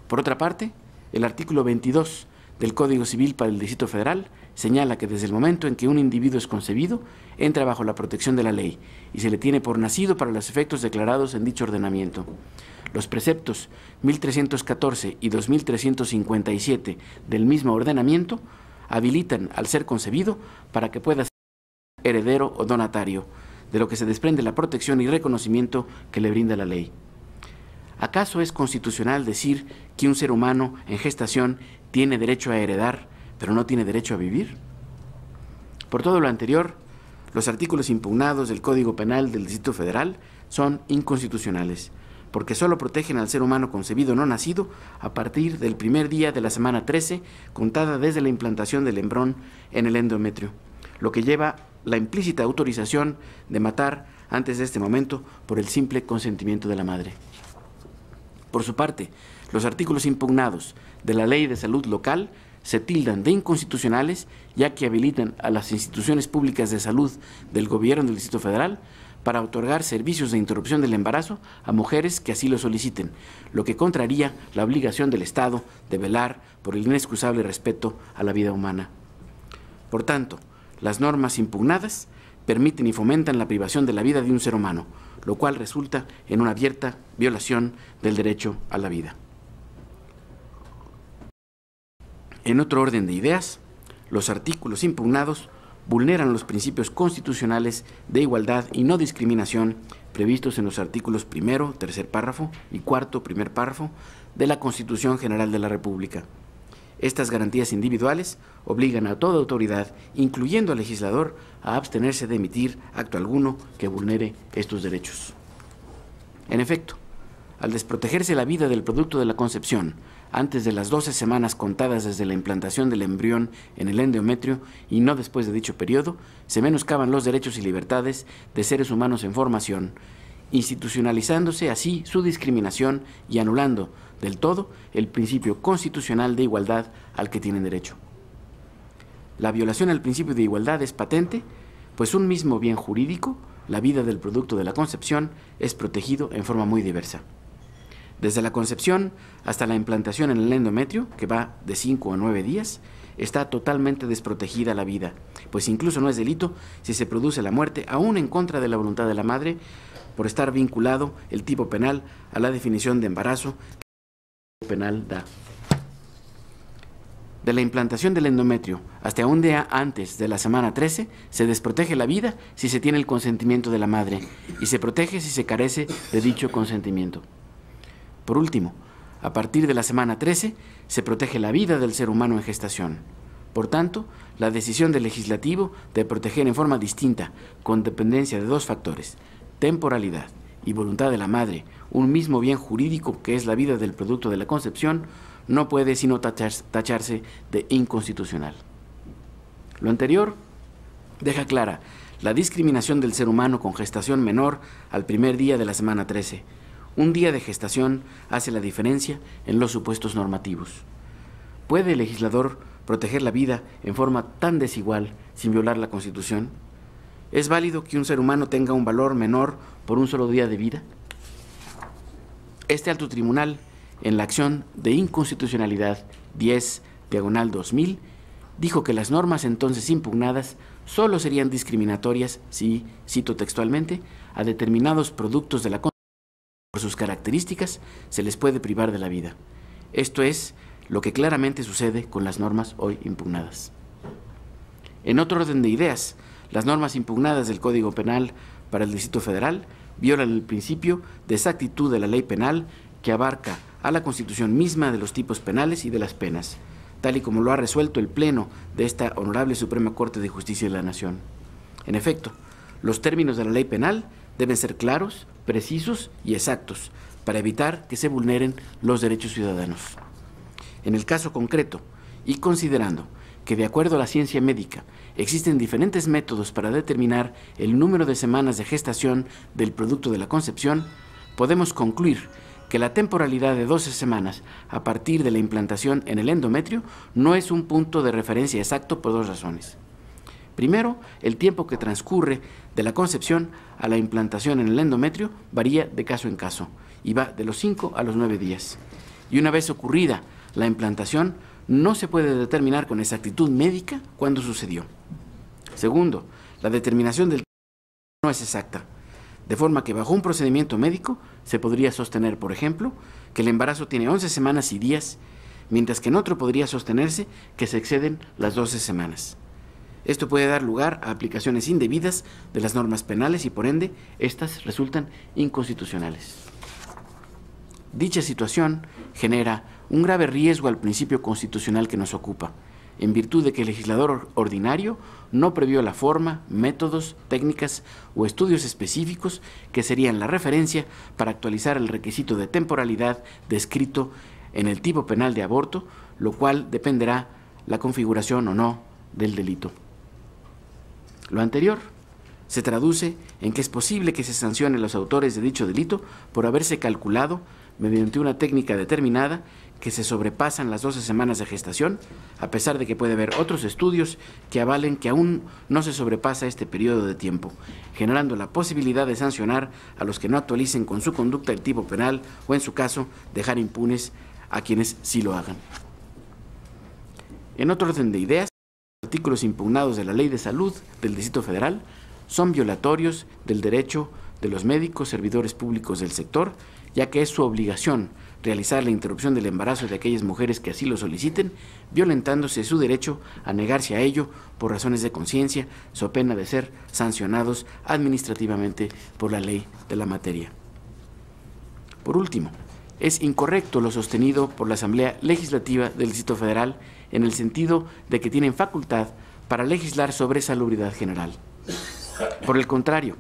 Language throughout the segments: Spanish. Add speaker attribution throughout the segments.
Speaker 1: Por otra parte, el artículo 22 del Código Civil para el Distrito Federal señala que desde el momento en que un individuo es concebido, entra bajo la protección de la ley y se le tiene por nacido para los efectos declarados en dicho ordenamiento. Los preceptos 1314 y 2357 del mismo ordenamiento habilitan al ser concebido para que pueda ser heredero o donatario, de lo que se desprende la protección y reconocimiento que le brinda la ley. ¿Acaso es constitucional decir que un ser humano en gestación tiene derecho a heredar, pero no tiene derecho a vivir? Por todo lo anterior, los artículos impugnados del Código Penal del Distrito Federal son inconstitucionales, porque solo protegen al ser humano concebido no nacido a partir del primer día de la semana 13, contada desde la implantación del embrión en el endometrio, lo que lleva la implícita autorización de matar antes de este momento por el simple consentimiento de la madre. Por su parte, los artículos impugnados de la Ley de Salud Local se tildan de inconstitucionales, ya que habilitan a las instituciones públicas de salud del Gobierno del Distrito Federal para otorgar servicios de interrupción del embarazo a mujeres que así lo soliciten, lo que contraría la obligación del Estado de velar por el inexcusable respeto a la vida humana. Por tanto, las normas impugnadas permiten y fomentan la privación de la vida de un ser humano, lo cual resulta en una abierta violación del derecho a la vida. En otro orden de ideas, los artículos impugnados vulneran los principios constitucionales de igualdad y no discriminación previstos en los artículos 1, tercer párrafo y 4, primer párrafo de la Constitución General de la República. Estas garantías individuales obligan a toda autoridad, incluyendo al legislador, a abstenerse de emitir acto alguno que vulnere estos derechos. En efecto, al desprotegerse la vida del producto de la concepción antes de las 12 semanas contadas desde la implantación del embrión en el endometrio y no después de dicho periodo, se menoscaban los derechos y libertades de seres humanos en formación, institucionalizándose así su discriminación y anulando del todo el principio constitucional de igualdad al que tienen derecho. La violación al principio de igualdad es patente, pues un mismo bien jurídico, la vida del producto de la concepción, es protegido en forma muy diversa. Desde la concepción hasta la implantación en el endometrio, que va de 5 a 9 días, está totalmente desprotegida la vida, pues incluso no es delito si se produce la muerte, aún en contra de la voluntad de la madre, por estar vinculado el tipo penal a la definición de embarazo que el penal da. De la implantación del endometrio hasta un día antes de la semana 13, se desprotege la vida si se tiene el consentimiento de la madre y se protege si se carece de dicho consentimiento. Por último, a partir de la semana 13, se protege la vida del ser humano en gestación. Por tanto, la decisión del legislativo de proteger en forma distinta, con dependencia de dos factores, temporalidad y voluntad de la madre, un mismo bien jurídico que es la vida del producto de la concepción, no puede sino tacharse de inconstitucional. Lo anterior deja clara la discriminación del ser humano con gestación menor al primer día de la semana 13. Un día de gestación hace la diferencia en los supuestos normativos. ¿Puede el legislador proteger la vida en forma tan desigual sin violar la Constitución? ¿Es válido que un ser humano tenga un valor menor por un solo día de vida? Este alto tribunal, en la acción de inconstitucionalidad 10/2000, dijo que las normas entonces impugnadas solo serían discriminatorias si, cito textualmente, a determinados productos de la Constitución, por sus características, se les puede privar de la vida. Esto es lo que claramente sucede con las normas hoy impugnadas. En otro orden de ideas, las normas impugnadas del Código Penal para el Distrito Federal violan el principio de exactitud de la ley penal que abarca a la Constitución misma de los tipos penales y de las penas, tal y como lo ha resuelto el Pleno de esta Honorable Suprema Corte de Justicia de la Nación. En efecto, los términos de la ley penal deben ser claros, precisos y exactos para evitar que se vulneren los derechos ciudadanos. En el caso concreto, y considerando que de acuerdo a la ciencia médica existen diferentes métodos para determinar el número de semanas de gestación del producto de la concepción, podemos concluir que la temporalidad de 12 semanas a partir de la implantación en el endometrio no es un punto de referencia exacto por dos razones. Primero, el tiempo que transcurre de la concepción a la implantación en el endometrio varía de caso en caso y va de los 5 a los 9 días. y una vez ocurrida la implantación, no se puede determinar con exactitud médica cuándo sucedió. Segundo, la determinación del no es exacta, de forma que bajo un procedimiento médico se podría sostener, por ejemplo, que el embarazo tiene 11 semanas y días, mientras que en otro podría sostenerse que se exceden las 12 semanas. Esto puede dar lugar a aplicaciones indebidas de las normas penales y, por ende, estas resultan inconstitucionales. Dicha situación genera un grave riesgo al principio constitucional que nos ocupa, en virtud de que el legislador ordinario no previó la forma, métodos, técnicas o estudios específicos que serían la referencia para actualizar el requisito de temporalidad descrito en el tipo penal de aborto, lo cual dependerá la configuración o no del delito. Lo anterior se traduce en que es posible que se sancione a los autores de dicho delito por haberse calculado, mediante una técnica determinada, que se sobrepasan las 12 semanas de gestación, a pesar de que puede haber otros estudios que avalen que aún no se sobrepasa este periodo de tiempo, generando la posibilidad de sancionar a los que no actualicen con su conducta el tipo penal o, en su caso, dejar impunes a quienes sí lo hagan. En otro orden de ideas, los artículos impugnados de la Ley de Salud del Distrito Federal son violatorios del derecho de los médicos, servidores públicos del sector, ya que es su obligación realizar la interrupción del embarazo de aquellas mujeres que así lo soliciten, violentándose su derecho a negarse a ello por razones de conciencia, so pena de ser sancionados administrativamente por la ley de la materia. Por último, es incorrecto lo sostenido por la Asamblea Legislativa del Distrito Federal en el sentido de que tienen facultad para legislar sobre salubridad general. Por el contrario,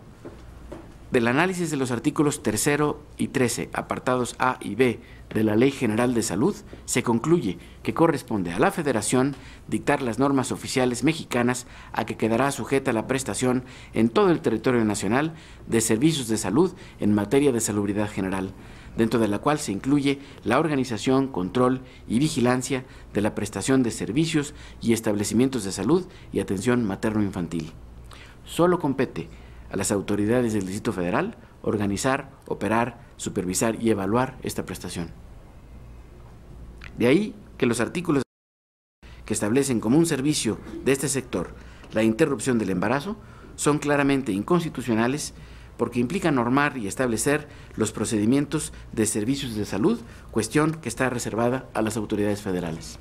Speaker 1: del análisis de los artículos 3 y 13, apartados A y B de la Ley General de Salud, se concluye que corresponde a la Federación dictar las normas oficiales mexicanas a que quedará sujeta la prestación en todo el territorio nacional de servicios de salud en materia de salubridad general, dentro de la cual se incluye la organización, control y vigilancia de la prestación de servicios y establecimientos de salud y atención materno-infantil. Solo compete a las autoridades del Distrito Federal organizar, operar, supervisar y evaluar esta prestación. De ahí que los artículos que establecen como un servicio de este sector la interrupción del embarazo son claramente inconstitucionales porque implican normar y establecer los procedimientos de servicios de salud, cuestión que está reservada a las autoridades federales.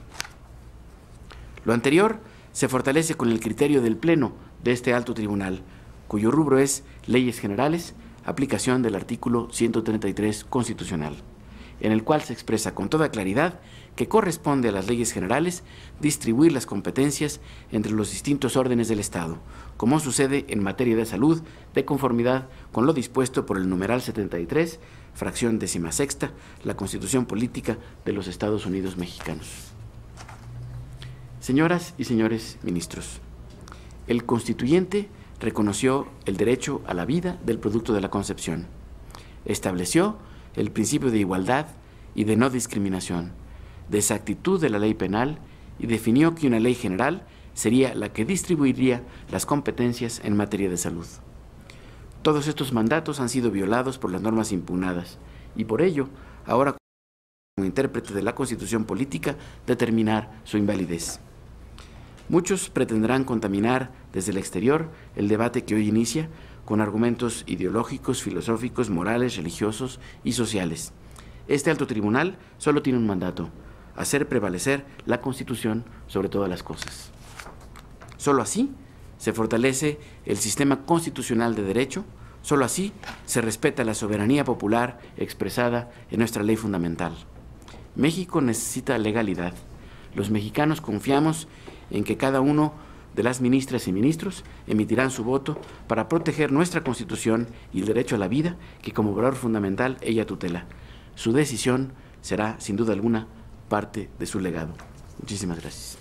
Speaker 1: Lo anterior se fortalece con el criterio del Pleno de este alto tribunal, cuyo rubro es Leyes Generales, aplicación del artículo 133 constitucional, en el cual se expresa con toda claridad que corresponde a las leyes generales distribuir las competencias entre los distintos órdenes del Estado, como sucede en materia de salud, de conformidad con lo dispuesto por el numeral 73, fracción 16ª, la Constitución Política de los Estados Unidos Mexicanos. Señoras y señores ministros, el constituyente reconoció el derecho a la vida del producto de la concepción, estableció el principio de igualdad y de no discriminación, de exactitud de la ley penal y definió que una ley general sería la que distribuiría las competencias en materia de salud. Todos estos mandatos han sido violados por las normas impugnadas y por ello, ahora como intérprete de la Constitución Política, determinar su invalidez. Muchos pretenderán contaminar desde el exterior el debate que hoy inicia con argumentos ideológicos, filosóficos, morales, religiosos y sociales. Este alto tribunal solo tiene un mandato: hacer prevalecer la Constitución sobre todas las cosas. Solo así se fortalece el sistema constitucional de derecho, solo así se respeta la soberanía popular expresada en nuestra ley fundamental. México necesita legalidad. Los mexicanos confiamos en que cada uno de las ministras y ministros emitirán su voto para proteger nuestra Constitución y el derecho a la vida que como valor fundamental ella tutela. Su decisión será, sin duda alguna, parte de su legado. Muchísimas gracias.